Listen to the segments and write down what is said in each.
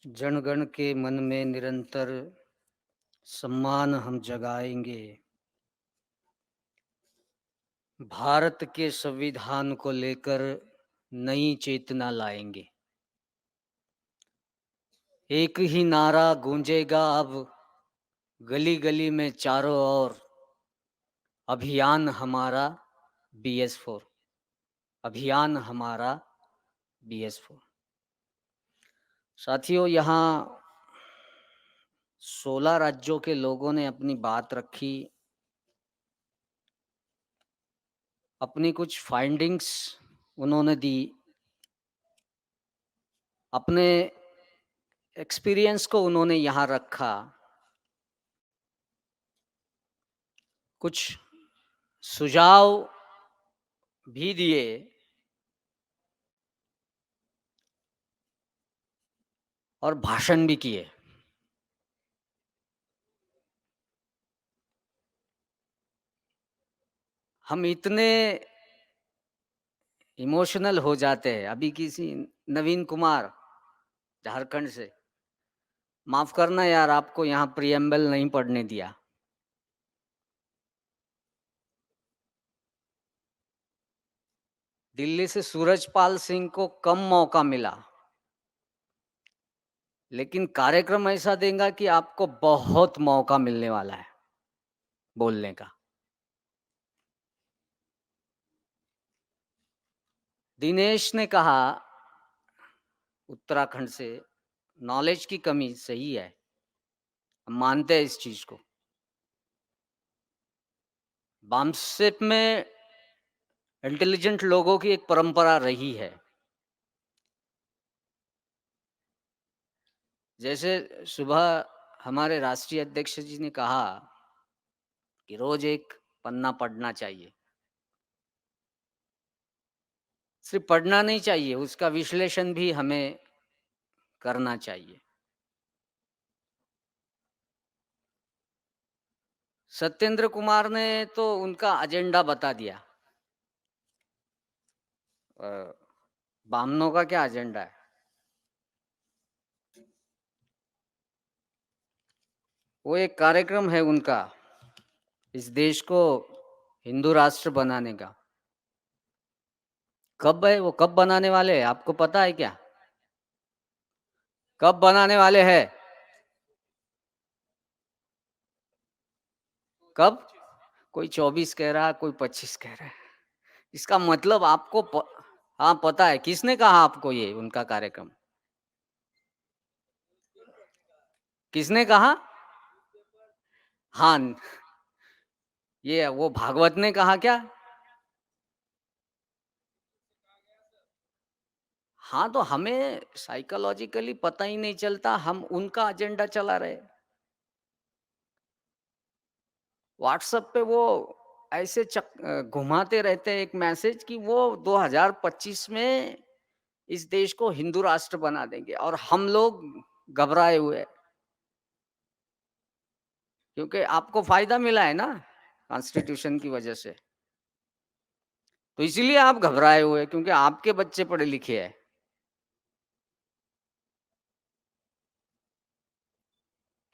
जनगण के मन में निरंतर सम्मान हम जगाएंगे। भारत के संविधान को लेकर नई चेतना लाएंगे। एक ही नारा गूंजेगा अब गली गली में चारों ओर। अभियान हमारा BS4। अभियान हमारा BS4। साथियों, यहाँ 16 राज्यों के लोगों ने अपनी बात रखी, अपनी कुछ फाइंडिंग्स उन्होंने दी, अपने एक्सपीरियंस को उन्होंने यहाँ रखा, कुछ सुझाव भी दिए। और भाषण भी किए। हम इतने इमोशनल हो जाते हैं। अभी किसी नवीन कुमार झारखंड से, माफ करना यार, आपको यहाँ प्रियम्बल नहीं पढ़ने दिया। दिल्ली से सूरजपाल सिंह को कम मौका मिला, लेकिन कार्यक्रम ऐसा देगा कि आपको बहुत मौका मिलने वाला है बोलने का। दिनेश ने कहा उत्तराखंड से, नॉलेज की कमी सही है, हम मानते हैं इस चीज को। बामसेप में इंटेलिजेंट लोगों की एक परंपरा रही है। जैसे सुबह हमारे राष्ट्रीय अध्यक्ष जी ने कहा कि रोज एक पन्ना पढ़ना चाहिए। सिर्फ पढ़ना नहीं चाहिए, उसका विश्लेषण भी हमें करना चाहिए। सत्येंद्र कुमार ने तो उनका एजेंडा बता दिया। बामनों का क्या एजेंडा है? वो एक कार्यक्रम है उनका, इस देश को हिंदू राष्ट्र बनाने का। कब है वो? कब बनाने वाले हैं? आपको पता है क्या? कब बनाने वाले हैं? कब? कोई 24 कह रहा है, कोई 25 कह रहा है। इसका मतलब आपको हाँ पता है। किसने कहा आपको ये उनका कार्यक्रम? किसने कहा? हाँ, ये वो भागवत ने कहा क्या? हाँ, तो हमें साइकोलॉजिकली पता ही नहीं चलता, हम उनका एजेंडा चला रहे। व्हाट्सएप पे वो ऐसे घुमाते रहते हैं एक मैसेज कि वो 2025 में इस देश को हिंदू राष्ट्र बना देंगे, और हम लोग घबराए हुए हैं। क्योंकि आपको फायदा मिला है ना कॉन्स्टिट्यूशन की वजह से, तो इसीलिए आप घबराए हुए हैं, क्योंकि आपके बच्चे पढ़े लिखे हैं।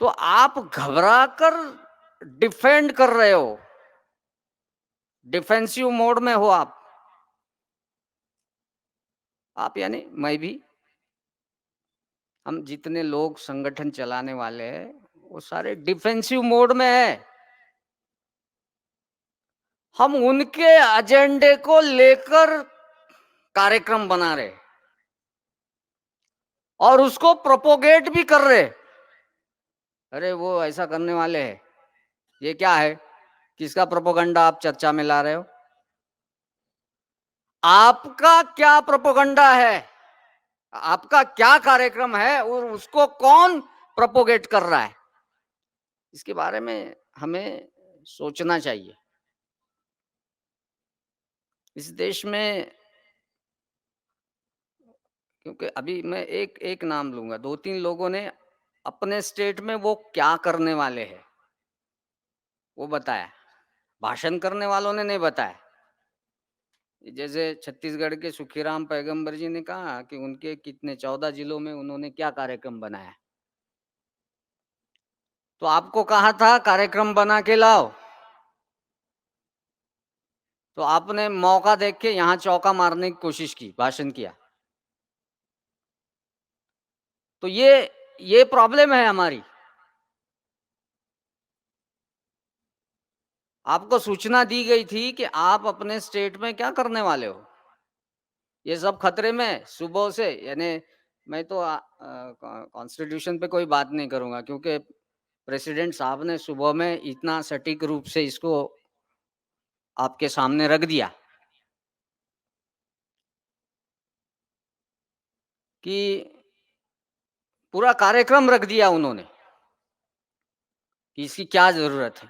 तो आप घबरा कर डिफेंड कर रहे हो, डिफेंसिव मोड में हो आप यानी मैं भी। हम जितने लोग संगठन चलाने वाले हैं वो सारे डिफेंसिव मोड में है। हम उनके एजेंडे को लेकर कार्यक्रम बना रहे और उसको प्रोपोगेट भी कर रहे। अरे वो ऐसा करने वाले हैं, ये क्या है? किसका प्रोपोगंडा आप चर्चा में ला रहे हो? आपका क्या प्रोपोगंडा है? आपका क्या कार्यक्रम है और उसको कौन प्रोपोगेट कर रहा है? इसके बारे में हमें सोचना चाहिए। इस देश में, क्योंकि अभी मैं एक एक नाम लूंगा, 2-3 लोगों ने अपने स्टेट में वो क्या करने वाले हैं वो बताया, भाषण करने वालों ने नहीं बताया। जैसे छत्तीसगढ़ के सुखीराम पैगंबर जी ने कहा कि उनके कितने 14 जिलों में उन्होंने क्या कार्यक्रम बनाया। तो आपको कहा था कार्यक्रम बना के लाओ, तो आपने मौका देख के यहाँ चौका मारने की कोशिश की, भाषण किया। तो ये प्रॉब्लम है हमारी। आपको सूचना दी गई थी कि आप अपने स्टेट में क्या करने वाले हो। ये सब खतरे में है सुबह से, यानी मैं तो कॉन्स्टिट्यूशन पे कोई बात नहीं करूंगा क्योंकि प्रेसिडेंट साहब ने सुबह में इतना सटीक रूप से इसको आपके सामने रख दिया कि पूरा कार्यक्रम रख दिया उन्होंने कि इसकी क्या जरूरत है।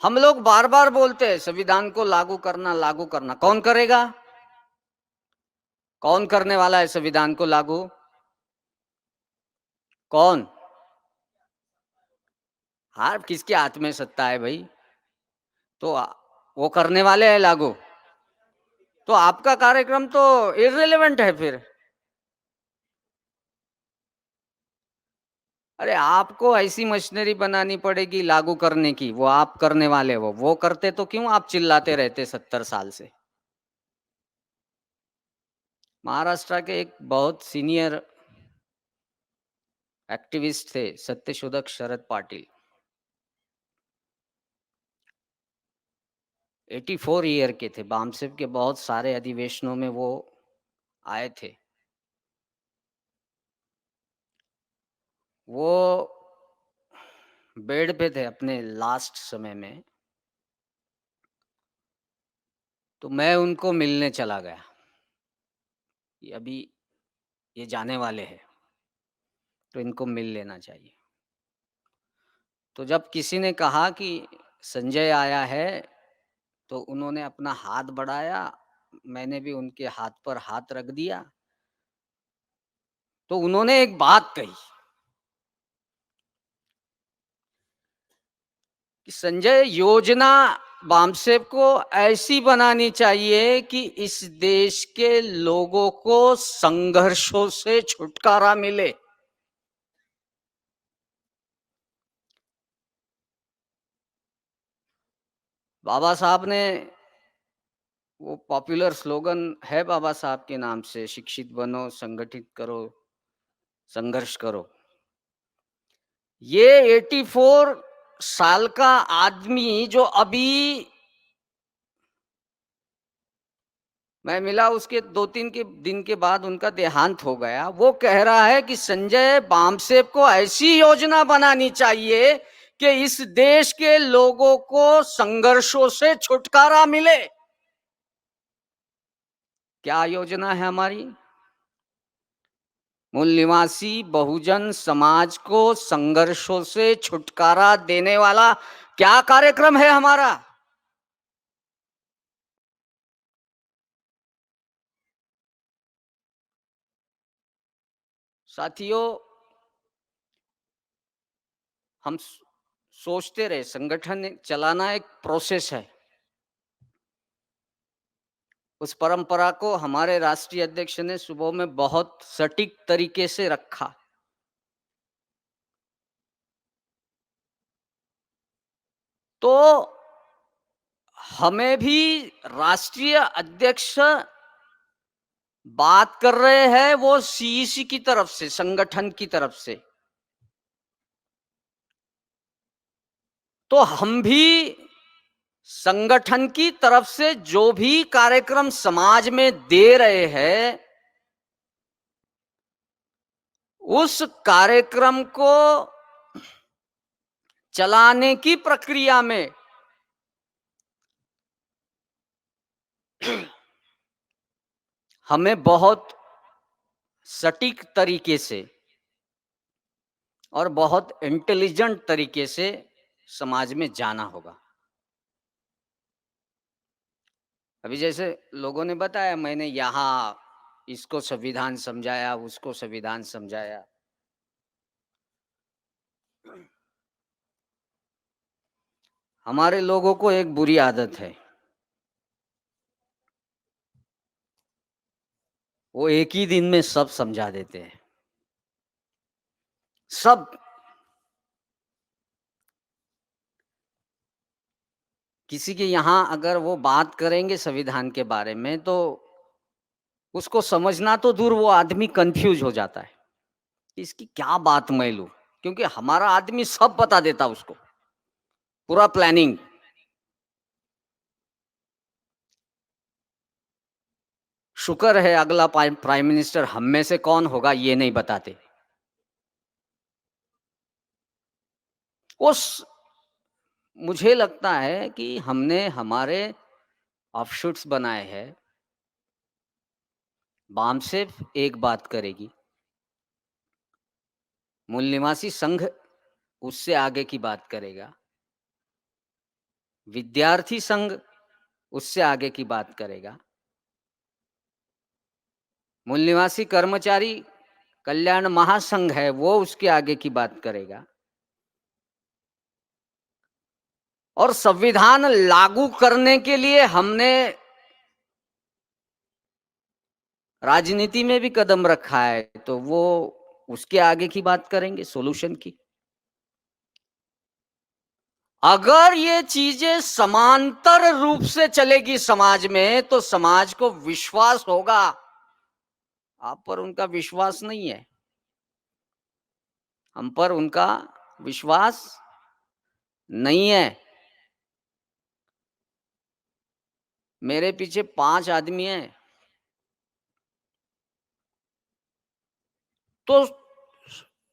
हम लोग बार बार बोलते हैं संविधान को लागू करना, लागू करना। कौन करेगा? कौन करने वाला है संविधान को लागू? कौन? हाँ, किसके हाथ में सत्ता है भाई? तो वो करने वाले हैं लागू। तो आपका कार्यक्रम तो इररिलेवेंट है फिर। अरे आपको ऐसी मशीनरी बनानी पड़ेगी लागू करने की, वो आप करने वाले हो। वो करते तो क्यों आप चिल्लाते रहते 70 साल से। महाराष्ट्र के एक बहुत सीनियर एक्टिविस्ट थे सत्यशोधक शरद पाटिल। 84 ईयर के थे। बामसेव के बहुत सारे अधिवेशनों में वो आए थे। वो बेड पे थे अपने लास्ट समय में। तो मैं उनको मिलने चला गया कि अभी ये जाने वाले हैं, तो इनको मिल लेना चाहिए। तो जब किसी ने कहा कि संजय आया है, तो उन्होंने अपना हाथ बढ़ाया, मैंने भी उनके हाथ पर हाथ रख दिया। तो उन्होंने एक बात कही कि संजय, योजना बामसेव को ऐसी बनानी चाहिए कि इस देश के लोगों को संघर्षों से छुटकारा मिले। बाबा साहब ने, वो पॉपुलर स्लोगन है बाबा साहब के नाम से, शिक्षित बनो, संगठित करो, संघर्ष करो। ये 84 साल का आदमी जो अभी मैं मिला, उसके 2-3 के दिन के बाद उनका देहांत हो गया, वो कह रहा है कि संजय, बामसेव को ऐसी योजना बनानी चाहिए कि इस देश के लोगों को संघर्षों से छुटकारा मिले। क्या योजना है हमारी? मूल निवासी बहुजन समाज को संघर्षों से छुटकारा देने वाला क्या कार्यक्रम है हमारा? साथियों, हम सोचते रहे संगठन चलाना एक प्रोसेस है। उस परंपरा को हमारे राष्ट्रीय अध्यक्ष ने सुबह में बहुत सटीक तरीके से रखा। तो हमें भी राष्ट्रीय अध्यक्ष बात कर रहे हैं वो सीईसी की तरफ से, संगठन की तरफ से। तो हम भी संगठन की तरफ से जो भी कार्यक्रम समाज में दे रहे हैं, उस कार्यक्रम को चलाने की प्रक्रिया में हमें बहुत सटीक तरीके से और बहुत इंटेलिजेंट तरीके से समाज में जाना होगा। अभी जैसे लोगों ने बताया, मैंने यहाँ इसको संविधान समझाया, उसको संविधान समझाया। हमारे लोगों को एक बुरी आदत है, वो एक ही दिन में सब समझा देते हैं। सब किसी के यहाँ अगर वो बात करेंगे संविधान के बारे में तो उसको समझना तो दूर, वो आदमी कन्फ्यूज़ हो जाता है, कि इसकी क्या बात मैं लूँ? क्योंकि हमारा आदमी सब बता देता उसको, पूरा प्लानिंग। शुक्र है अगला प्राइम मिनिस्टर हम में से कौन होगा ये नहीं बताते। उस मुझे लगता है कि हमने हमारे ऑफशूट्स बनाए हैं, बामसेफ एक बात करेगी, मूल निवासी संघ उससे आगे की बात करेगा, विद्यार्थी संघ उससे आगे की बात करेगा, मूल निवासी कर्मचारी कल्याण महासंघ है वो उसके आगे की बात करेगा, और संविधान लागू करने के लिए हमने राजनीति में भी कदम रखा है, तो वो उसके आगे की बात करेंगे, सॉल्यूशन की। अगर ये चीजें समांतर रूप से चलेगी समाज में तो समाज को विश्वास होगा। आप पर उनका विश्वास नहीं है, हम पर उनका विश्वास नहीं है। मेरे पीछे 5 आदमी हैं, तो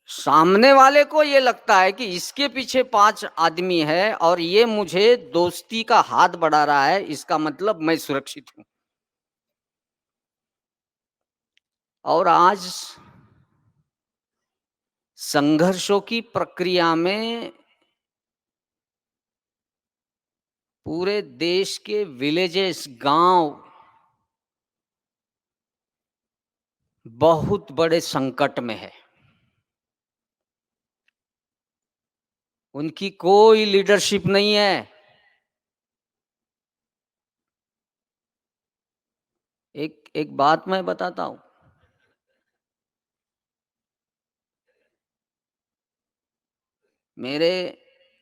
सामने वाले को ये लगता है कि इसके पीछे 5 आदमी है और ये मुझे दोस्ती का हाथ बढ़ा रहा है, इसका मतलब मैं सुरक्षित हूं। और आज संघर्षों की प्रक्रिया में पूरे देश के विलेजेस, गांव बहुत बड़े संकट में है। उनकी कोई लीडरशिप नहीं है। एक एक बात मैं बताता हूं, मेरे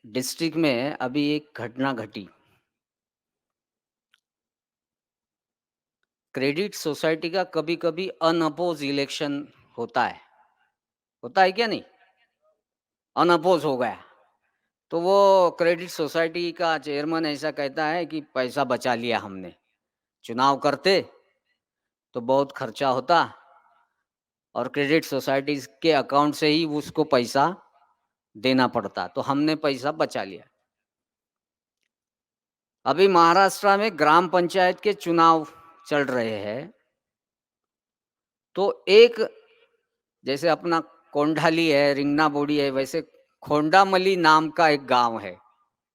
डिस्ट्रिक्ट में अभी एक घटना घटी। क्रेडिट सोसाइटी का कभी-कभी अनअपोज इलेक्शन होता है। होता है क्या नहीं? अनअपोज हो गया। तो वो क्रेडिट सोसाइटी का चेयरमैन ऐसा कहता है कि पैसा बचा लिया हमने। चुनाव करते तो बहुत खर्चा होता और क्रेडिट सोसाइटीज़ के अकाउंट से ही उसको पैसा देना पड़ता, तो हमने पैसा बचा लिया। अभी महाराष्ट्र में ग्राम पंचायत के चुनाव चल रहे हैं, तो एक जैसे अपना कोंढाली है, रिंगनाबोड़ी है, वैसे खोंडामली नाम का एक गांव है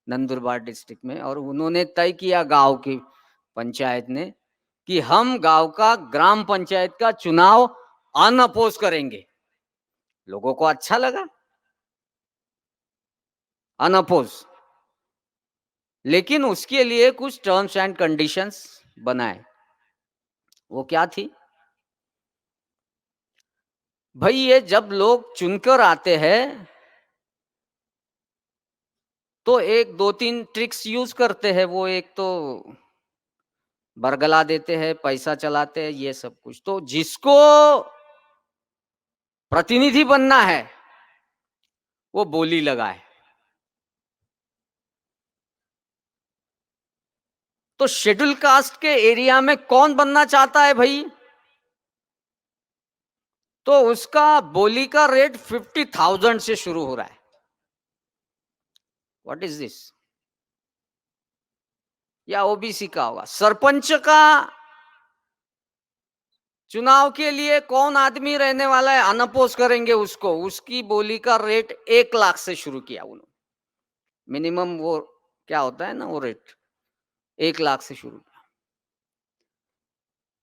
नंदुरबार डिस्ट्रिक्ट में, और उन्होंने तय किया गांव की पंचायत ने कि हम गांव का ग्राम पंचायत का चुनाव अनअपोज करेंगे। लोगों को अच्छा लगा अनअपोज, लेकिन उसके लिए कुछ टर्म्स एंड कंडीशंस बनाए। वो क्या थी? भाई ये जब लोग चुनकर आते हैं तो एक दो तीन ट्रिक्स यूज करते हैं। वो एक तो बरगला देते हैं, पैसा चलाते हैं, ये सब कुछ। तो जिसको प्रतिनिधि बनना है वो बोली लगाए। तो शेड्यूल कास्ट के एरिया में कौन बनना चाहता है भाई? तो उसका बोली का रेट 50,000 से शुरू हो रहा है। What is this? या ओबीसी का होगा। सरपंच का चुनाव के लिए कौन आदमी रहने वाला है, अनअपोज करेंगे उसको। उसकी बोली का रेट 1 लाख से शुरू किया उन्होंने। मिनिमम वो क्या होता है ना, वो रेट 1 लाख से शुरू किया।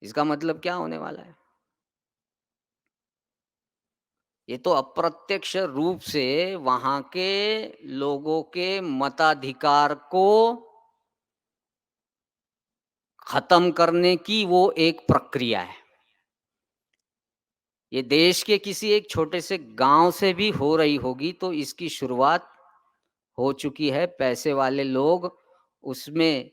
इसका मतलब क्या होने वाला है? ये तो अप्रत्यक्ष रूप से वहाँ के लोगों के मताधिकार को खत्म करने की वो एक प्रक्रिया है। ये देश के किसी एक छोटे से गाँव से भी हो रही होगी तो इसकी शुरुआत हो चुकी है। पैसे वाले लोग उसमें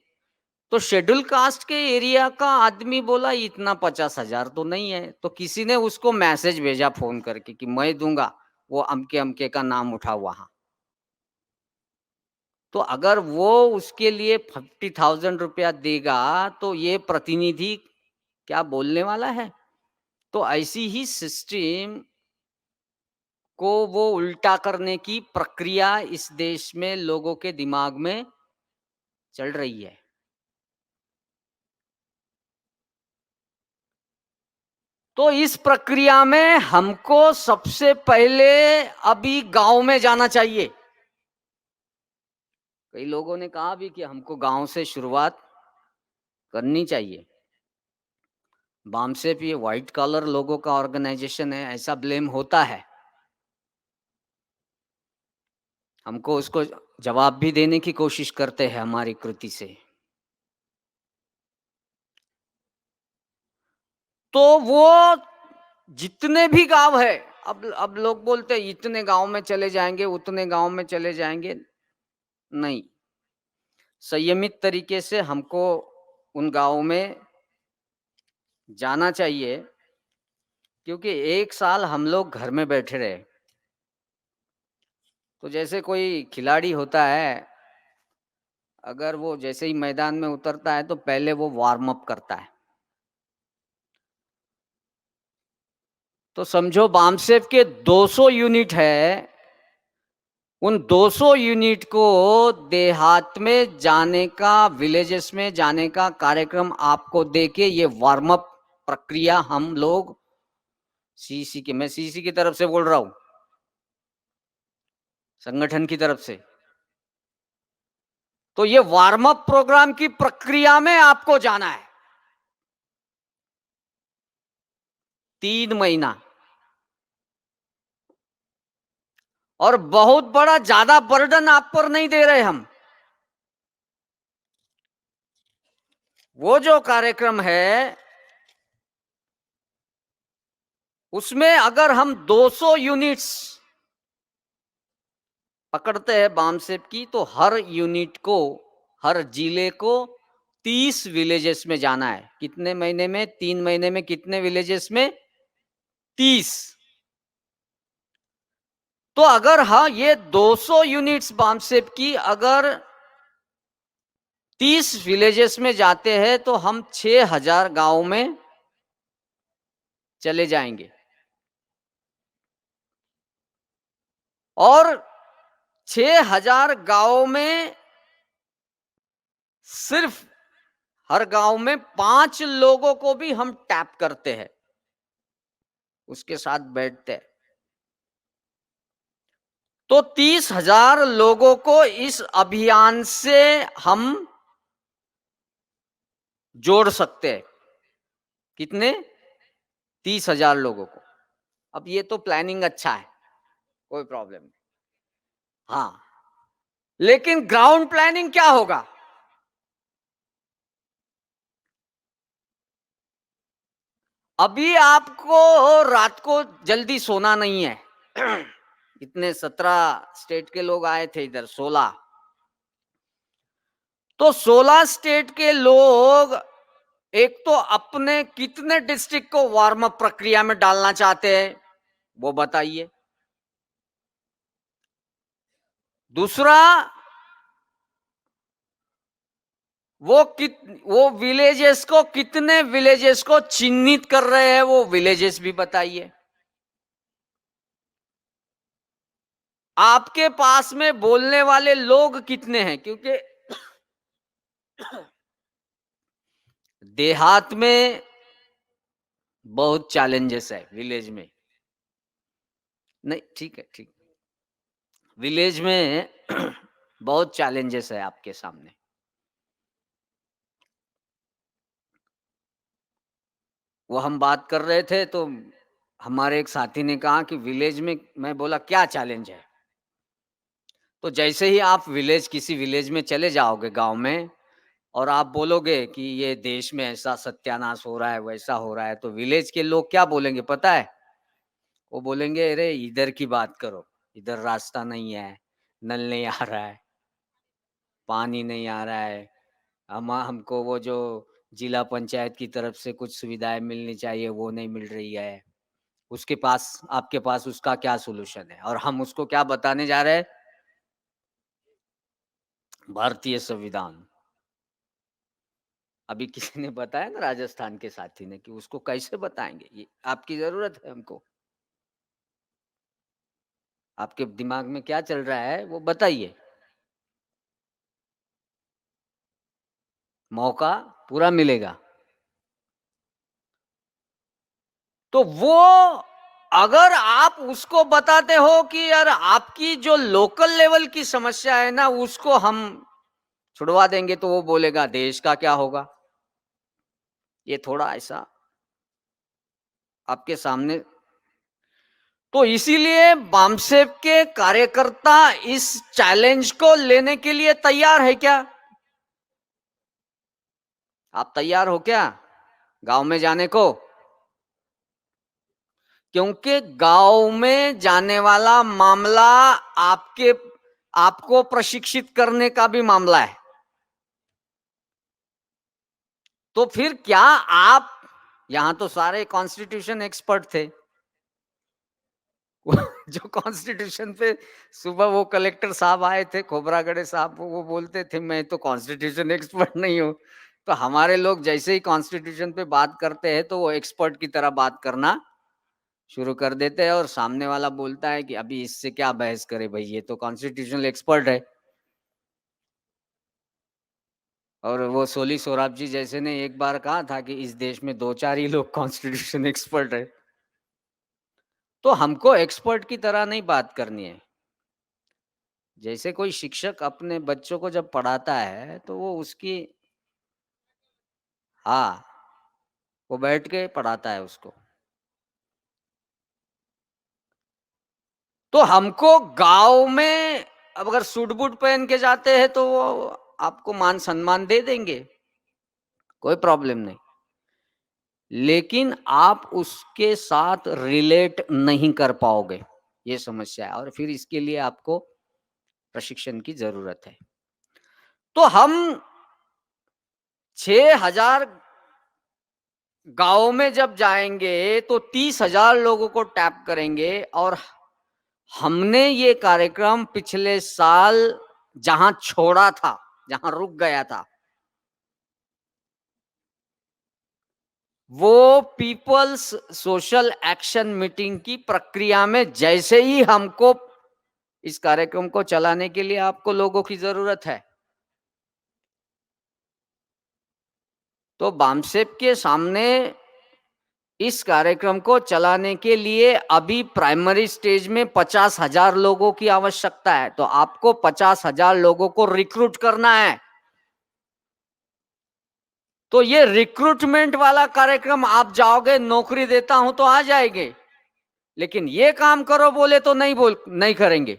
तो शेड्यूल कास्ट के एरिया का आदमी बोला इतना 50,000 तो नहीं है, तो किसी ने उसको मैसेज भेजा फ़ोन करके कि मैं दूँगा, वो अमके-अमके का नाम उठा वहाँ। तो अगर वो उसके लिए 50,000 रुपया देगा, तो ये प्रतिनिधि क्या बोलने वाला है? तो ऐसी ही सिस्टम को वो उल्टा करने की प्रक्रिया इस देश में लोगों के दिमाग में चल रही है। तो इस प्रक्रिया में हमको सबसे पहले अभी गाँव में जाना चाहिए। कई लोगों ने कहा भी कि हमको गाँव से शुरुआत करनी चाहिए। बामसेफ ये व्हाइट कॉलर लोगों का ऑर्गेनाइजेशन है, ऐसा ब्लेम होता है। हमको उसको जवाब भी देने की कोशिश करते हैं हमारी कृति से। तो वो जितने भी गाँव है, अब लोग बोलते हैं इतने गाँव में चले जाएँगे, उतने गाँव में चले जाएँगे। नहीं, संयमित तरीके से हमको उन गाँव में जाना चाहिए, क्योंकि 1 साल हम लोग घर में बैठे रहे। तो जैसे कोई खिलाड़ी होता है, अगर वो जैसे ही मैदान में उतरता है तो पहले वो वार्म अप करता है। तो समझो बामसेफ के 200 यूनिट है, उन 200 यूनिट को देहात में जाने का, विलेजेस में जाने का कार्यक्रम आपको देके ये वार्म अप प्रक्रिया हम लोग सीसी के, मैं सीसी की तरफ से बोल रहा हूँ, संगठन की तरफ से। तो ये वार्म अप प्रोग्राम की प्रक्रिया में आपको जाना है 3 महीना। और बहुत बड़ा ज्यादा बर्डन आप पर नहीं दे रहे हम। वो जो कार्यक्रम है उसमें अगर हम 200 यूनिट्स पकड़ते हैं बामसेफ की, तो हर यूनिट को, हर जिले को 30 विलेजेस में जाना है। कितने महीने में? 3 महीने में कितने विलेजेस में? 30। तो अगर हाँ ये 200 यूनिट्स बामसेफ की अगर 30 विलेजेस में जाते हैं तो हम 6,000 गांव में चले जाएंगे। और 6,000 गांव में सिर्फ हर गांव में 5 लोगों को भी हम टैप करते हैं, उसके साथ बैठते हैं, तो 30,000 लोगों को इस अभियान से हम जोड़ सकते हैं। कितने? 30,000 लोगों को। अब ये तो प्लानिंग अच्छा है, कोई प्रॉब्लम नहीं। हाँ, लेकिन ग्राउंड प्लानिंग क्या होगा? अभी आपको रात को जल्दी सोना नहीं है। इतने 17 स्टेट के लोग आए थे इधर, 16। तो 16 स्टेट के लोग एक तो अपने कितने डिस्ट्रिक्ट को वार्म अप प्रक्रिया में डालना चाहते हैं, वो बताइए। दूसरा, वो विलेजेस को, कितने विलेजेस को चिन्हित कर रहे हैं, वो विलेजेस भी बताइए। आपके पास में बोलने वाले लोग कितने हैं? क्योंकि देहात में बहुत चैलेंजेस है, विलेज में नहीं। ठीक है, ठीक। विलेज में बहुत चैलेंजेस है आपके सामने। वो हम बात कर रहे थे तो हमारे एक साथी ने कहा कि विलेज में, मैं बोला क्या चैलेंज है? तो जैसे ही आप किसी विलेज में चले जाओगे गाँव में और आप बोलोगे कि ये देश में ऐसा सत्यानाश हो रहा है, वैसा हो रहा है, तो विलेज के लोग क्या बोलेंगे पता है? वो बोलेंगे, अरे इधर की बात करो, इधर रास्ता नहीं है, नल नहीं आ रहा है, पानी नहीं आ रहा है, हमको वो जो जिला पंचायत की तरफ से कुछ सुविधाएँ मिलनी चाहिए वो नहीं मिल रही है। उसके पास आपके पास उसका क्या सॉल्यूशन है? और हम उसको क्या बताने जा रहे हैं? भारतीय संविधान। अभी किसी ने बताया ना राजस्थान के साथी ने कि उसको कैसे बताएँगे? ये आपकी ज़रूरत है हमको। आपके दिमाग में क्या चल रहा है वो बताइए। मौका पूरा मिलेगा। तो वो अगर आप उसको बताते हो कि यार आपकी जो लोकल लेवल की समस्या है ना उसको हम छुड़वा देंगे, तो वो बोलेगा देश का क्या होगा? ये थोड़ा ऐसा आपके सामने। तो इसीलिए बामसेफ के कार्यकर्ता इस चैलेंज को लेने के लिए तैयार है क्या? आप तैयार हो क्या गांव में जाने को? क्योंकि गांव में जाने वाला मामला आपके आपको प्रशिक्षित करने का भी मामला है। तो फिर क्या आप, यहां तो सारे कॉन्स्टिट्यूशन एक्सपर्ट थे। जो कॉन्स्टिट्यूशन पे सुबह वो कलेक्टर साहब आए थे, खोबरागड़े साहब, वो बोलते थे मैं तो कॉन्स्टिट्यूशन एक्सपर्ट नहीं हूँ। तो हमारे लोग जैसे ही कॉन्स्टिट्यूशन पे बात करते हैं तो वो एक्सपर्ट की तरह बात करना शुरू कर देते हैं, और सामने वाला बोलता है कि अभी इससे क्या बहस करे भाई, ये तो कॉन्स्टिट्यूशनल एक्सपर्ट है। और वो सोली सोराब जी जैसे ने एक बार कहा था कि इस देश में 2-4 ही लोग कॉन्स्टिट्यूशन एक्सपर्ट है। तो हमको एक्सपर्ट की तरह नहीं बात करनी है। जैसे कोई शिक्षक अपने बच्चों को जब पढ़ाता है तो वो उसकी, हाँ, वो बैठ के पढ़ाता है उसको। तो हमको गाँव में अब अगर सूट-बूट पहन के जाते हैं तो वो आपको मान-सम्मान दे देंगे, कोई प्रॉब्लम नहीं। लेकिन आप उसके साथ रिलेट नहीं कर पाओगे, ये समस्या है, और फिर इसके लिए आपको प्रशिक्षण की ज़रूरत है। तो हम 6,000 गाँव में जब जाएँगे तो 30,000 लोगों को टैप करेंगे, और हमने ये कार्यक्रम पिछले साल जहाँ छोड़ा था, जहाँ रुक गया था, वो पीपल्स सोशल एक्शन मीटिंग की प्रक्रिया में जैसे ही हमको इस कार्यक्रम को चलाने के लिए आपको लोगों की ज़रूरत है। तो बामसेप के सामने इस कार्यक्रम को चलाने के लिए अभी प्राइमरी स्टेज में 50,000 लोगों की आवश्यकता है। तो आपको 50,000 लोगों को रिक्रूट करना है। तो ये रिक्रूटमेंट वाला कार्यक्रम, आप जाओगे नौकरी देता हूं तो आ जाएंगे, लेकिन ये काम करो बोले तो नहीं करेंगे।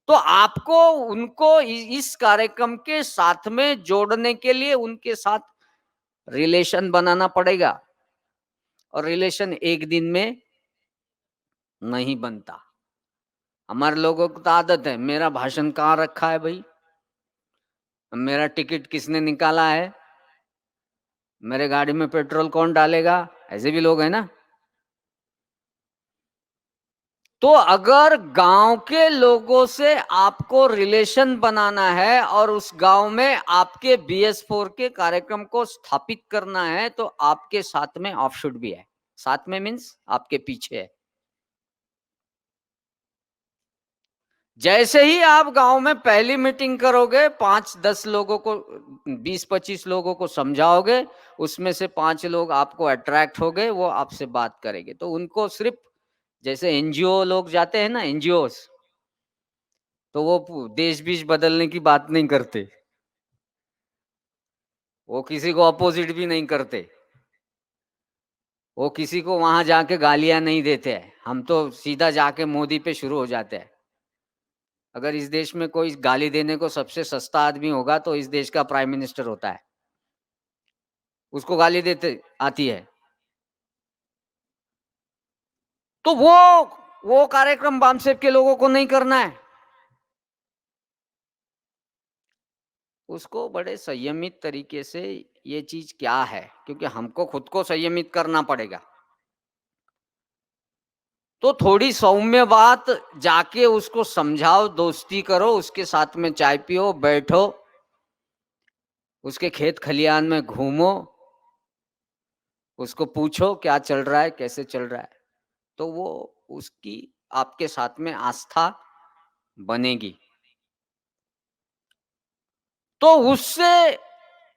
तो आपको उनको इस कार्यक्रम के साथ में जोड़ने के लिए उनके साथ रिलेशन बनाना पड़ेगा, और रिलेशन एक दिन में नहीं बनता। हमारे लोगों को तो आदत है, मेरा भाषण कहाँ रखा है भाई, मेरा टिकट किसने निकाला है, मेरे गाड़ी में पेट्रोल कौन डालेगा, ऐसे भी लोग हैं ना। तो अगर गांव के लोगों से आपको रिलेशन बनाना है और उस गांव में आपके BS4 के कार्यक्रम को स्थापित करना है, तो आपके साथ में ऑफशूट भी है। साथ में मीन्स आपके पीछे है। जैसे ही आप गांव में पहली मीटिंग करोगे, 5-10 लोगों को, 20-25 लोगों को समझाओगे, उसमें से 5 लोग आपको अट्रैक्ट हो गए, वो आपसे बात करेंगे। तो उनको सिर्फ, जैसे एनजीओ लोग जाते हैं ना, एनजीओस, तो वो देश बीज बदलने की बात नहीं करते, वो किसी को अपोजिट भी नहीं करते। वो किसी को वहां जाके गालियां नहीं देते हैं, हम तो सीधा जाके मोदी पे शुरू हो जाते हैं। अगर इस देश में कोई गाली देने को सबसे सस्ता आदमी होगा तो इस देश का प्राइम मिनिस्टर होता है। उसको गाली देते आती है। तो वो कार्यक्रम बामसेब के लोगों को नहीं करना है। उसको बड़े संयमित तरीके से ये चीज क्या है, क्योंकि हमको खुद को संयमित करना पड़ेगा। तो थोड़ी सौम्य बात जाके उसको समझाओ, दोस्ती करो, उसके साथ में चाय पियो, बैठो, उसके खेत खलियान में घूमो, उसको पूछो क्या चल रहा है, कैसे चल रहा है, तो वो उसकी आपके साथ में आस्था बनेगी। तो उससे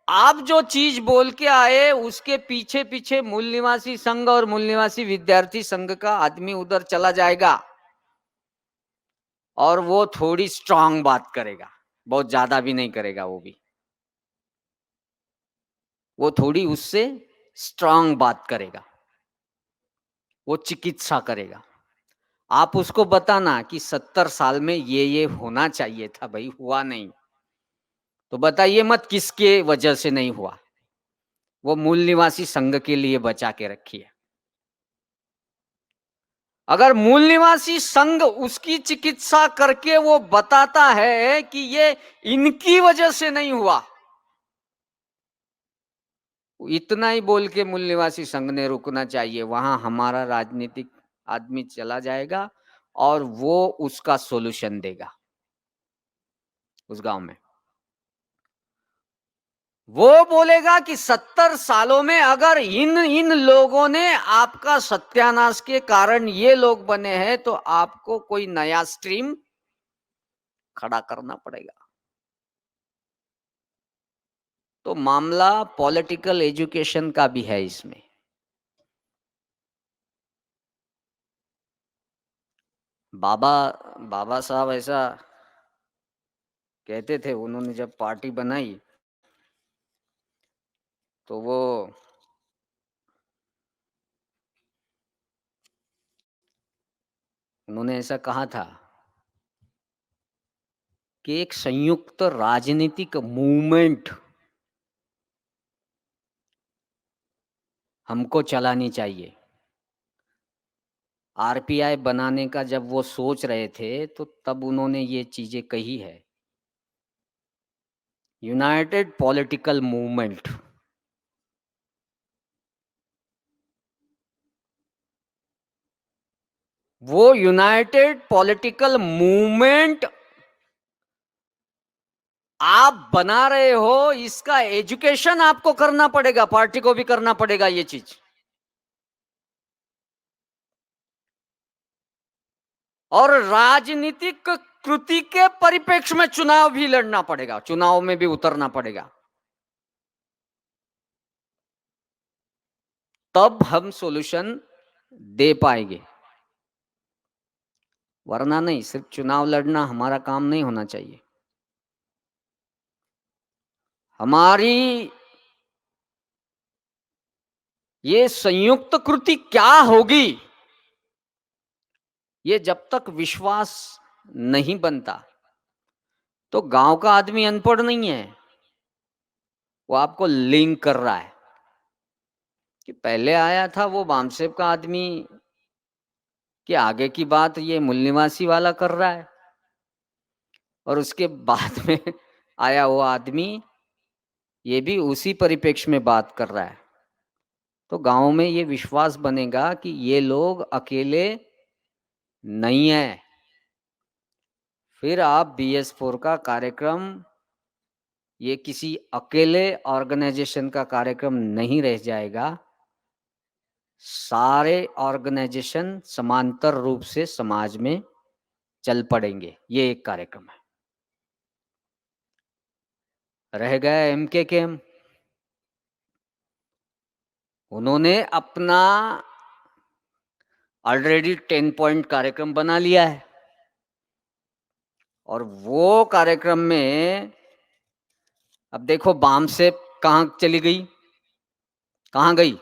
आप जो चीज बोल के आए उसके पीछे पीछे मूल निवासी संघ और मूल निवासी विद्यार्थी संघ का आदमी उधर चला जाएगा और वो थोड़ी स्ट्रांग बात करेगा, बहुत ज्यादा भी नहीं करेगा, वो थोड़ी उससे स्ट्रांग बात करेगा, वो चिकित्सा करेगा। आप उसको बताना कि 70 साल में ये होना चाहिए था भाई, हुआ नहीं, तो बताइए मत किसके वजह से नहीं हुआ, वो मूल निवासी संघ के लिए बचा के रखिए। अगर मूल निवासी संघ उसकी चिकित्सा करके वो बताता है कि ये इनकी वजह से नहीं हुआ, इतना ही बोल के मूल निवासी संघ ने रुकना चाहिए। वहां हमारा राजनीतिक आदमी चला जाएगा और वो उसका सॉल्यूशन देगा उस गांव में। वो बोलेगा कि 70 सालों में अगर इन इन लोगों ने आपका सत्यानाश के कारण ये लोग बने हैं तो आपको कोई नया स्ट्रीम खड़ा करना पड़ेगा। तो मामला पॉलिटिकल एजुकेशन का भी है इसमें। बाबा बाबा साहब ऐसा कहते थे, उन्होंने जब पार्टी बनाई तो उन्होंने ऐसा कहा था कि एक संयुक्त राजनीतिक मूवमेंट हमको चलानी चाहिए। आरपीआई बनाने का जब वो सोच रहे थे तो तब उन्होंने ये चीजें कही है, यूनाइटेड पॉलिटिकल मूवमेंट। वो यूनाइटेड पॉलिटिकल मूवमेंट आप बना रहे हो, इसका एजुकेशन आपको करना पड़ेगा, पार्टी को भी करना पड़ेगा ये चीज। और राजनीतिक कृति के परिप्रेक्ष्य में चुनाव भी लड़ना पड़ेगा, चुनाव में भी उतरना पड़ेगा, तब हम सॉल्यूशन दे पाएंगे। वरना नहीं, सिर्फ चुनाव लड़ना हमारा काम नहीं होना चाहिए। हमारी ये संयुक्त कृति क्या होगी, ये जब तक विश्वास नहीं बनता, तो गांव का आदमी अनपढ़ नहीं है, वो आपको लिंक कर रहा है कि पहले आया था वो बामसेब का आदमी, कि आगे की बात ये मूल निवासी वाला कर रहा है, और उसके बाद में आया वो आदमी ये भी उसी परिप्रेक्ष्य में बात कर रहा है। तो गांव में ये विश्वास बनेगा कि ये लोग अकेले नहीं है। फिर आप BS4 का कार्यक्रम ये किसी अकेले ऑर्गेनाइजेशन का कार्यक्रम नहीं रह जाएगा, सारे ऑर्गेनाइजेशन समांतर रूप से समाज में चल पड़ेंगे, ये एक कार्यक्रम है। रह गया MKKM, उन्होंने अपना ऑलरेडी 10 पॉइंट कार्यक्रम बना लिया है, और वो कार्यक्रम में अब देखो बामसेब कहाँ चली गई, कहाँ गई,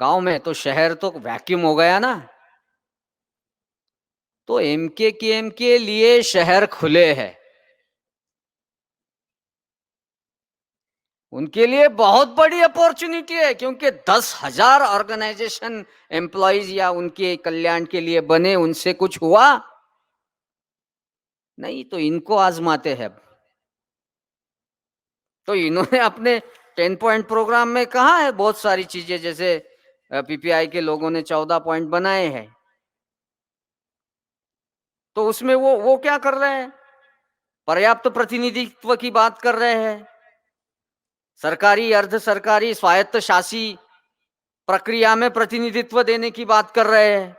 गाँव में, तो शहर तो वैक्यूम हो गया ना। तो एमके के लिए शहर खुले हैं। उनके लिए बहुत बड़ी अपॉर्चुनिटी है, क्योंकि 10,000 ऑर्गेनाइजेशन एम्प्लॉइज या उनके कल्याण के लिए बने, उनसे कुछ हुआ नहीं, तो इनको आजमाते हैं। तो इन्होंने अपने 10 पॉइंट प्रोग्राम में कहा है बहुत सारी चीजें, जैसे पीपीआई के लोगों ने 14 पॉइंट बनाए हैं। तो उसमें वो क्या कर रहे हैं? पर्याप्त प्रतिनिधित्व की बात कर रहे हैं, सरकारी, अर्ध सरकारी, स्वायत्त शासी प्रक्रिया में प्रतिनिधित्व देने की बात कर रहे हैं,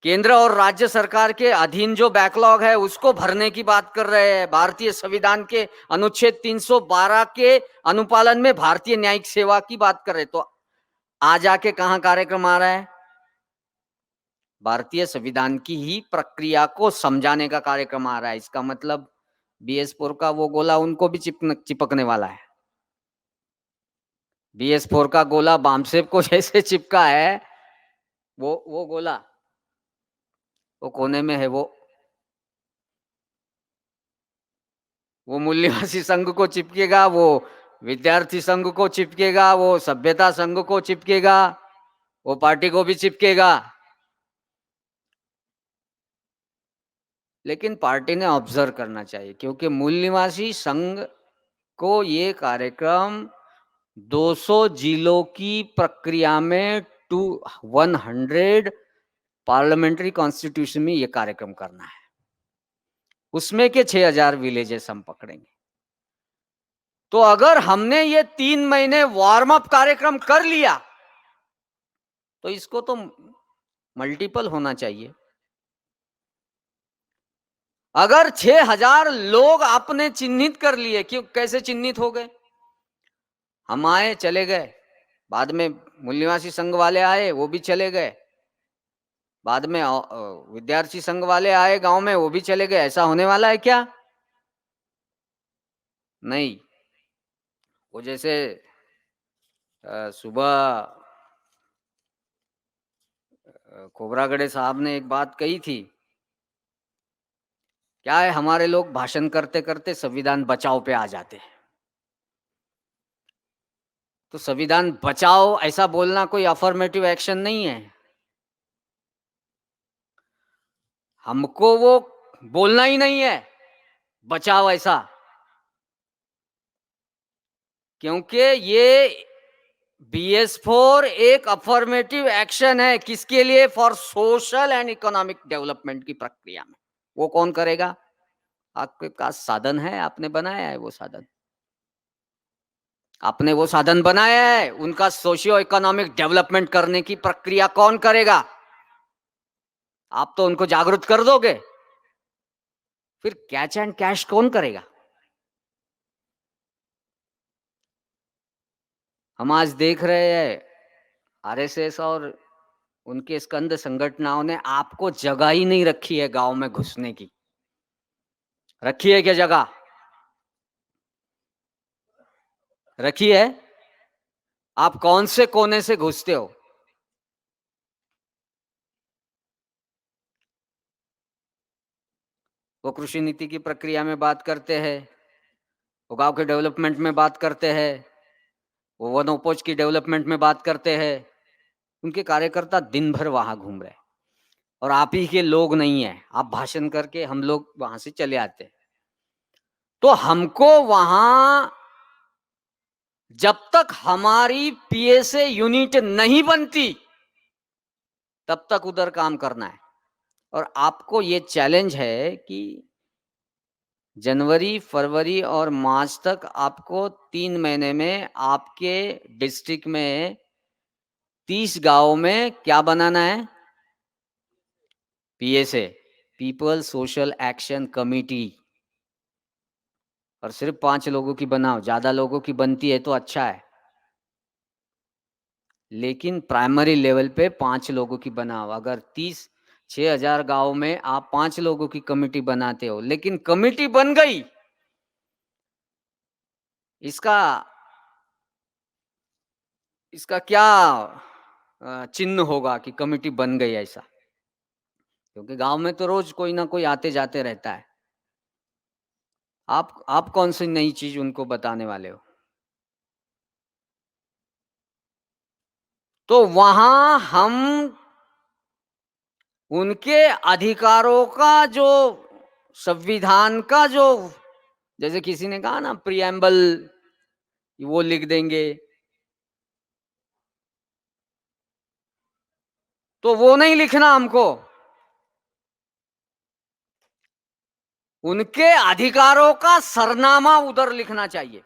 केंद्र और राज्य सरकार के अधीन जो बैकलॉग है उसको भरने की बात कर रहे हैं, भारतीय संविधान के अनुच्छेद 312 के अनुपालन में भारतीय न्यायिक सेवा की बात कर रहे हैं। तो आज आके कहां कार्यक्रम आ रहा है? भारतीय संविधान की ही प्रक्रिया को समझाने का कार्यक्रम आ रहा है। इसका मतलब BS4 का वो गोला उनको भी चिपकने वाला है। BS4 का गोला बामसेब को जैसे चिपका है, वो गोला वो कोने में है, वो मूल्यवासी संघ को चिपकेगा, वो विद्यार्थी संघ को चिपकेगा, वो सभ्यता संघ को चिपकेगा, वो पार्टी को भी चिपकेगा। लेकिन पार्टी ने ऑब्जर्व करना चाहिए, क्योंकि मूल निवासी संघ को ये कार्यक्रम 200 जिलों की प्रक्रिया में 100 पार्लियामेंट्री कॉन्स्टिट्यूशन में ये कार्यक्रम करना है। उसमें के 6,000 विलेजेस हम पकड़ेंगे। तो अगर हमने ये 3 महीने वार्म अप कार्यक्रम कर लिया, तो इसको तो मल्टीपल होना चाहिए। अगर 6,000 लोग आपने चिन्हित कर लिए, क्यों, कैसे चिन्हित हो गए? हम आए, चले गए, बाद में मूल निवासी संघ वाले आए, वो भी चले गए, बाद में विद्यार्थी संघ वाले आए गांव में, वो भी चले गए। ऐसा होने वाला है क्या? नहीं। वो जैसे सुबह खोबरागड़े साहब ने एक बात कही थी, क्या है, हमारे लोग भाषण करते करते संविधान बचाओ पे आ जाते हैं। तो संविधान बचाओ ऐसा बोलना कोई अफर्मेटिव एक्शन नहीं है। हमको वो बोलना ही नहीं है बचाओ ऐसा, क्योंकि ये BS4 एक अफर्मेटिव एक्शन है। किसके लिए? For social and economic development की प्रक्रिया में। वो कौन करेगा? आपके पास साधन है, आपने बनाया है वो साधन, आपने वो साधन बनाया है। उनका सोशियो इकोनॉमिक डेवलपमेंट करने की प्रक्रिया कौन करेगा? आप तो उनको जागरूक कर दोगे, फिर कैच एंड कैश कौन करेगा? हम आज देख रहे हैं RSS और उनके स्कंद संगठनाओं ने आपको जगह ही नहीं रखी है गांव में घुसने की। रखी है क्या जगह? रखी है? आप कौन से कोने से घुसते हो? वो कृषि नीति की प्रक्रिया में बात करते हैं, वो गांव के डेवलपमेंट में बात करते हैं, वो वनोपज की डेवलपमेंट में बात करते हैं। उनके कार्यकर्ता दिन भर वहां घूम रहे, और आप ही के लोग नहीं है। आप भाषण करके हम लोग वहां से चले आते हैं। तो हमको वहां, जब तक हमारी PSA यूनिट नहीं बनती, तब तक उधर काम करना है। और आपको ये चैलेंज है कि जनवरी, फरवरी और मार्च तक आपको 3 महीने में आपके डिस्ट्रिक्ट में 30 गांव में क्या बनाना है? PSA, people social action committee. और सिर्फ 5 लोगों की बनाओ, ज्यादा लोगों की बनती है तो अच्छा है, लेकिन प्राइमरी लेवल पे 5 लोगों की बनाओ। अगर 6,000 गांव में आप 5 लोगों की कमेटी बनाते हो, लेकिन कमेटी बन गई, इसका इसका क्या चिन्ह होगा कि कमिटी बन गई ऐसा? क्योंकि गाँव में तो रोज़ कोई ना कोई आते-जाते रहता है। आप कौन-सी नई चीज़ उनको बताने वाले हो? तो वहाँ हम उनके अधिकारों का जो संविधान का जो जैसे किसी ने कहा ना प्रिएम्बल वो लिख देंगे, तो वो नहीं लिखना हमको। उनके अधिकारों का सरनामा उधर लिखना चाहिए।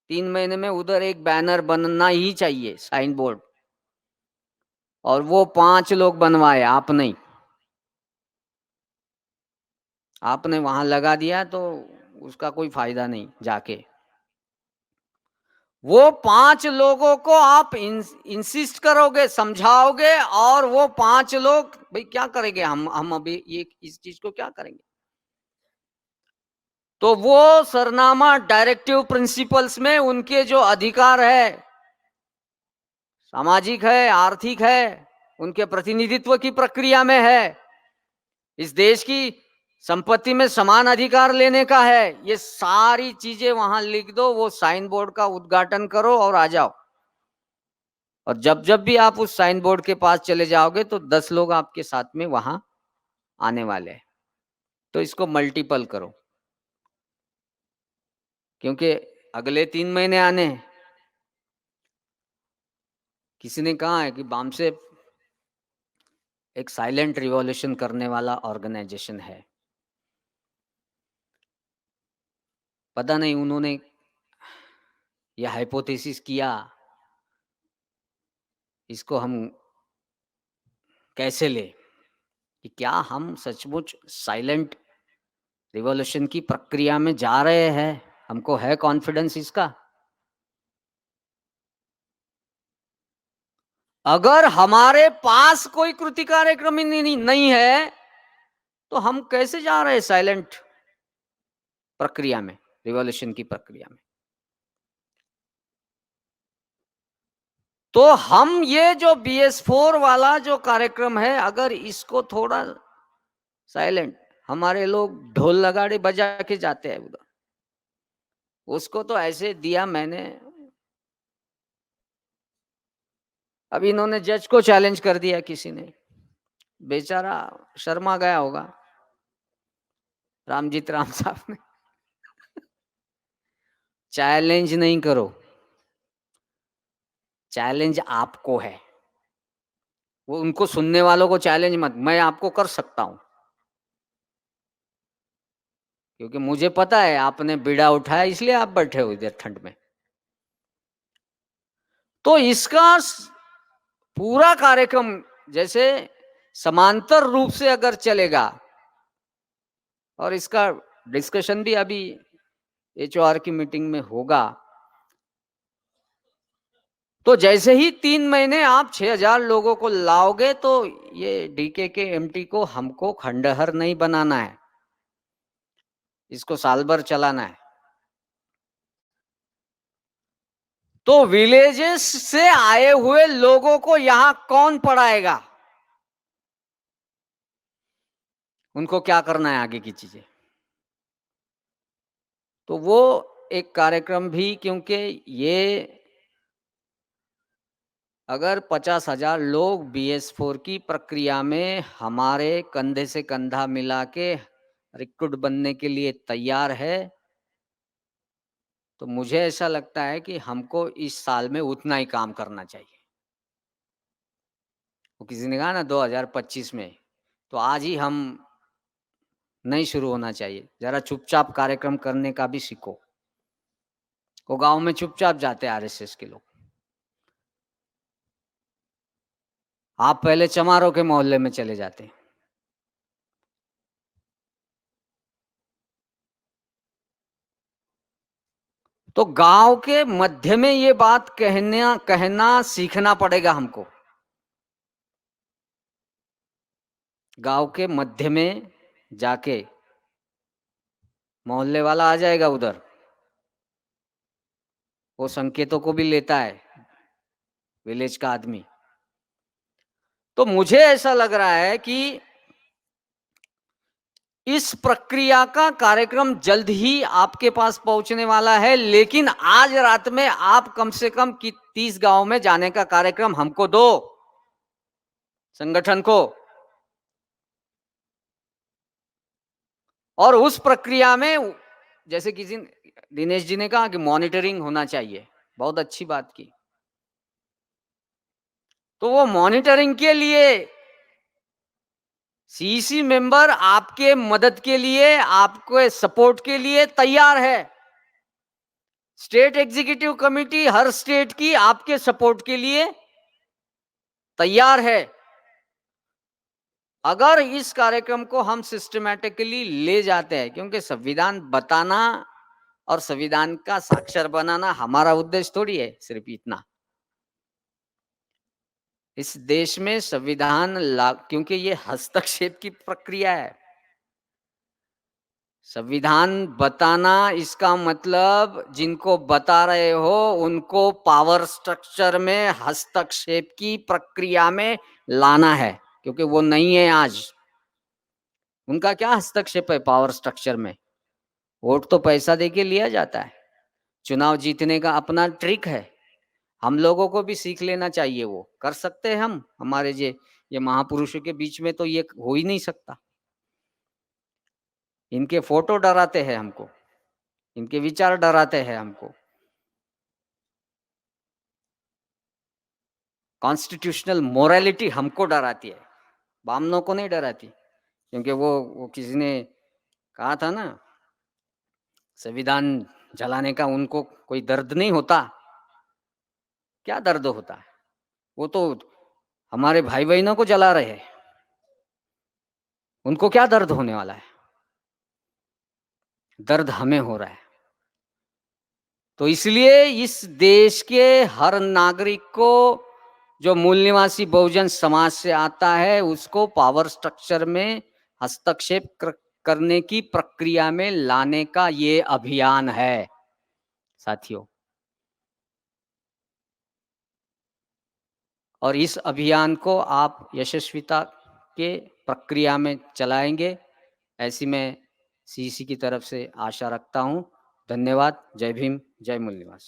3 महीने में उधर एक बैनर बनना ही चाहिए, साइन बोर्ड। और वो 5 लोग बनवाए, आप नहीं। आपने वहाँ लगा दिया तो उसका कोई फ़ायदा नहीं जाके। वो 5 लोगों को आप इंसिस्ट करोगे, समझाओगे और वो 5 लोग भई क्या करेंगे हम अभी ये इस चीज़ को क्या करेंगे? तो वो सरनामा डायरेक्टिव प्रिंसिपल्स में उनके जो अधिकार है, सामाजिक है, आर्थिक है, उनके प्रतिनिधित्व की प्रक्रिया में है। इस देश की संपत्ति में समान अधिकार लेने का है। ये सारी चीज़ें वहाँ लिख दो, वो साइन बोर्ड का उद्घाटन करो और आ जाओ। और जब भी आप उस साइन बोर्ड के पास चले जाओगे तो 10 लोग आपके साथ में वहाँ आने वाले हैं। तो इसको मल्टीपल करो, क्योंकि अगले 3 महीने आने हैं। किसी ने कहा है कि बामसेफ एक साइलेंट रिवॉल्यूशन करने वाला ऑर्गेनाइजेशन है। पता नहीं उन्होंने ये हाइपोथेसिस किया, इसको हम कैसे लें कि क्या हम सचमुच साइलेंट रिवॉल्यूशन की प्रक्रिया में जा रहे हैं? हमको है कॉन्फिडेंस इसका? अगर हमारे पास कोई कृति कार्यक्रम ही नहीं है, तो हम कैसे जा रहे हैं साइलेंट प्रक्रिया में, रिवॉल्यूशन की प्रक्रिया में? तो हम ये जो BS4 वाला जो कार्यक्रम है, अगर इसको थोड़ा साइलेंट, हमारे लोग ढोल नगाड़े बजा के जाते हैं उधर। उसको तो ऐसे दिया मैंने, अब इन्होंने जज को चैलेंज कर दिया किसी ने, बेचारा शर्मा गया होगा, रामजीत राम साहब ने। चैलेंज नहीं करो, चैलेंज आपको है। वो उनको सुनने वालों को चैलेंज मत, मैं आपको कर सकता हूँ। क्योंकि मुझे पता है आपने बीड़ा उठाया इसलिए आप बैठे हो इधर ठंड में। तो इसका पूरा कार्यक्रम जैसे समांतर रूप से अगर चलेगा, और इसका डिस्कशन भी अभी HOR की मीटिंग में होगा, तो जैसे ही 3 महीने आप 6000 लोगों को लाओगे तो ये DK के MT को हमको खंडहर नहीं बनाना है, इसको साल भर चलाना है। तो विलेजेस से आए हुए लोगों को यहां कौन पढ़ाएगा? उनको क्या करना है आगे की चीजें? तो वो एक कार्यक्रम भी, क्योंकि ये अगर 50,000 लोग BS4 की प्रक्रिया में हमारे कंधे से कंधा मिला के रिक्रूट बनने के लिए तैयार है, तो मुझे ऐसा लगता है कि हमको इस साल में उतना ही काम करना चाहिए। वो किसी ने कहा ना 2025 में, तो आज ही हम नहीं शुरू होना चाहिए। जरा चुपचाप कार्यक्रम करने का भी सीखो। वो गांव में चुपचाप जाते हैं RSS के लोग। आप पहले चमारों के मोहल्ले में चले जाते। तो गांव के मध्य में ये बात कहना कहना सीखना पड़ेगा हमको। गांव के मध्य में जाके मोहल्ले वाला आ जाएगा उधर, वो संकेतों को भी लेता है। विलेज का आदमी। तो मुझे ऐसा लग रहा है कि इस प्रक्रिया का कार्यक्रम जल्द ही आपके पास पहुंचने वाला है, लेकिन आज रात में आप कम से कम 30 गांव में जाने का कार्यक्रम हमको दो, संगठन को। और उस प्रक्रिया में जैसे किसी दिनेश जी ने कहा कि मॉनिटरिंग होना चाहिए, बहुत अच्छी बात की। तो वो मॉनिटरिंग के लिए सीसी मेंबर आपके मदद के लिए, आपके सपोर्ट के लिए तैयार है। स्टेट एग्जीक्यूटिव कमेटी हर स्टेट की आपके सपोर्ट के लिए तैयार है। अगर इस कार्यक्रम को हम सिस्टमैटिकली ले जाते हैं, क्योंकि संविधान बताना और संविधान का साक्षर बनाना हमारा उद्देश्य थोड़ी है सिर्फ इतना। इस देश में संविधान क्योंकि ये हस्तक्षेप की प्रक्रिया है। संविधान बताना इसका मतलब जिनको बता रहे हो उनको पावर स्ट्रक्चर में हस्तक्षेप की प्रक्रिया में लाना है, क्योंकि वो नहीं है आज। उनका क्या हस्तक्षेप है पावर स्ट्रक्चर में? वोट तो पैसा देके लिया जाता है, चुनाव जीतने का अपना ट्रिक है। हम लोगों को भी सीख लेना चाहिए, वो कर सकते हैं हम। हमारे ये महापुरुषों के बीच में तो ये हो ही नहीं सकता। इनके फोटो डराते हैं हमको, इनके विचार डराते हैं हमको, कॉन्स्टिट्यूशनल मोरालिटी हमको डराती है, बामनों को नहीं डराती। क्योंकि वो किसी ने कहा था ना, संविधान जलाने का उनको कोई दर्द नहीं होता। क्या दर्द होता है? वो तो हमारे भाई बहनों को जला रहे हैं, उनको क्या दर्द होने वाला है? दर्द हमें हो रहा है। तो इसलिए इस देश के हर नागरिक को, जो मूल निवासी बहुजन समाज से आता है, उसको पावर स्ट्रक्चर में हस्तक्षेप करने की प्रक्रिया में लाने का ये अभियान है साथियों। और इस अभियान को आप यशस्विता के प्रक्रिया में चलाएंगे, ऐसी मैं सीसी की तरफ से आशा रखता हूं। धन्यवाद। जय भीम, जय मूल निवास।